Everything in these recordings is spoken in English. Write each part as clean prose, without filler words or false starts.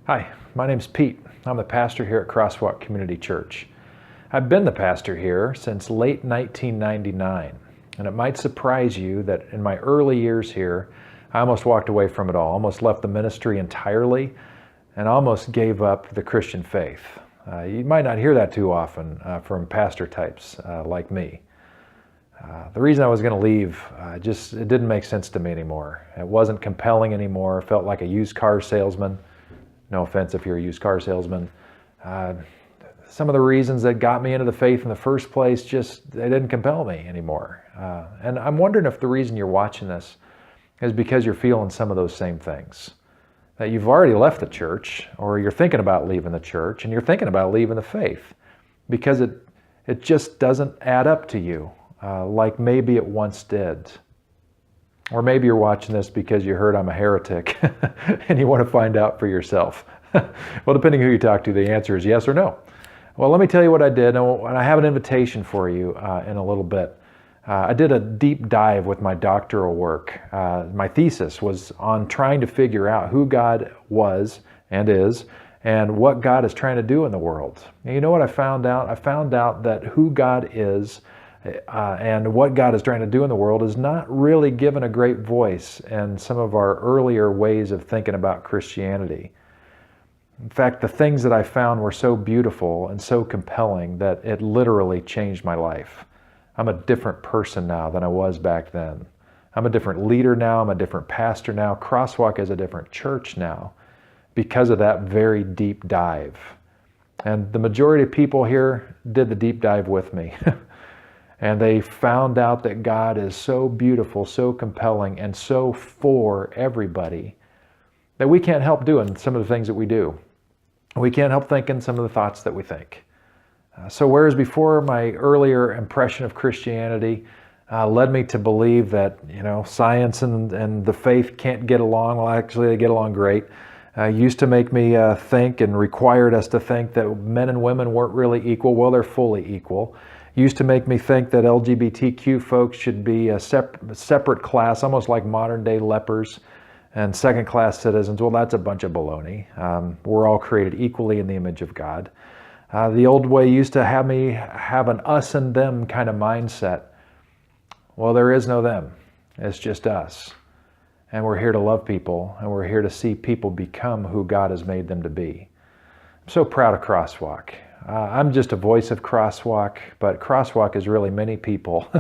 Hi, my name's Pete. I'm the pastor here at CrossWalk Community Church. I've been the pastor here since late 1999, and it might surprise you that in my early years here, I almost walked away from it all, almost left the ministry entirely, and almost gave up the Christian faith. You might not hear that too often from pastor types like me. The reason I was going to leave, it didn't make sense to me anymore. It wasn't compelling anymore. It felt like a used car salesman. No offense if you're a used car salesman. Some of the reasons that got me into the faith in the first place, they didn't compel me anymore. And I'm wondering if the reason you're watching this is because you're feeling some of those same things. That you've already left the church, or you're thinking about leaving the church, and you're thinking about leaving the faith because it just doesn't add up to you like maybe it once did. Or maybe you're watching this because you heard I'm a heretic and you want to find out for yourself. Well, depending who you talk to, the answer is yes or no. Well, let me tell you what I did, and I have an invitation for you in a little bit. I did a deep dive with my doctoral work. My thesis was on trying to figure out who God was and is, and what God is trying to do in the world. And you know what I found out? I found out that who God is and what God is trying to do in the world is not really given a great voice in some of our earlier ways of thinking about Christianity. In fact, the things that I found were so beautiful and so compelling that it literally changed my life. I'm a different person now than I was back then. I'm a different leader now. I'm a different pastor now. CrossWalk is a different church now because of that very deep dive. And the majority of people here did the deep dive with me. And they found out that God is so beautiful, so compelling, and so for everybody that we can't help doing some of the things that we do. We can't help thinking some of the thoughts that we think. So whereas before my earlier impression of Christianity led me to believe that science and the faith can't get along, well, actually they get along great. Used to make me think and required us to think that men and women weren't really equal. Well, they're fully equal. Used to make me think that LGBTQ folks should be a separate class, almost like modern day lepers and second-class citizens. Well, that's a bunch of baloney. We're all created equally in the image of God. The old way used to have me have an us and them kind of mindset. Well, there is no them. It's just us. And we're here to love people, and we're here to see people become who God has made them to be. I'm so proud of CrossWalk. I'm just a voice of CrossWalk, but CrossWalk is really many people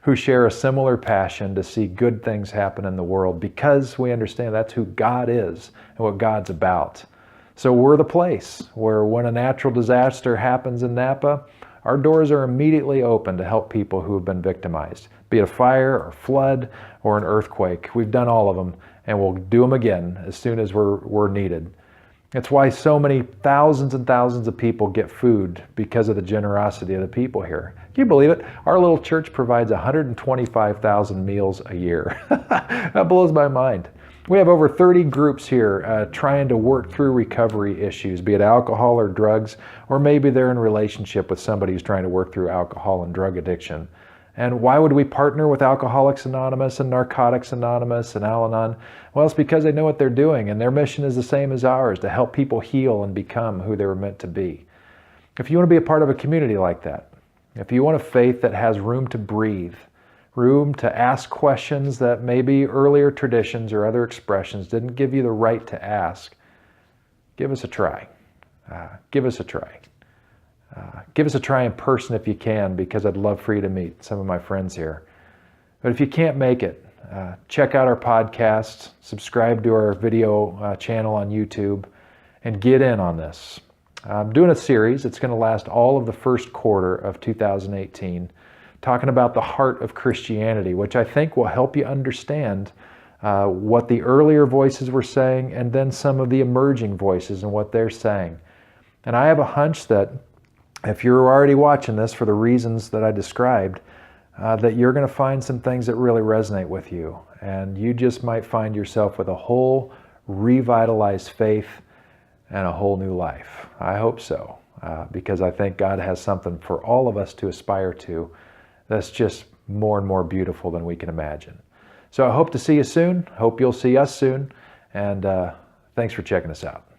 who share a similar passion to see good things happen in the world because we understand that's who God is and what God's about. So we're the place where when a natural disaster happens in Napa, our doors are immediately open to help people who have been victimized, be it a fire or flood or an earthquake. We've done all of them, and we'll do them again as soon as we're needed. It's why so many thousands and thousands of people get food because of the generosity of the people here. Can you believe it? Our little church provides 125,000 meals a year. That blows my mind. We have over 30 groups here trying to work through recovery issues, be it alcohol or drugs, or maybe they're in relationship with somebody who's trying to work through alcohol and drug addiction. And why would we partner with Alcoholics Anonymous and Narcotics Anonymous and Al-Anon? Well, it's because they know what they're doing, and their mission is the same as ours, to help people heal and become who they were meant to be. If you want to be a part of a community like that, if you want a faith that has room to breathe, room to ask questions that maybe earlier traditions or other expressions didn't give you the right to ask, give us a try. Give us a try. Give us a try in person if you can, because I'd love for you to meet some of my friends here. But if you can't make it, check out our podcast, subscribe to our video channel on YouTube, and get in on this. I'm doing a series. It's going to last all of the first quarter of 2018, talking about the heart of Christianity, which I think will help you understand what the earlier voices were saying and then some of the emerging voices and what they're saying. And I have a hunch that if you're already watching this for the reasons that I described, that you're going to find some things that really resonate with you. And you just might find yourself with a whole revitalized faith and a whole new life. I hope so, because I think God has something for all of us to aspire to that's just more and more beautiful than we can imagine. So I hope to see you soon. Hope you'll see us soon. And thanks for checking us out.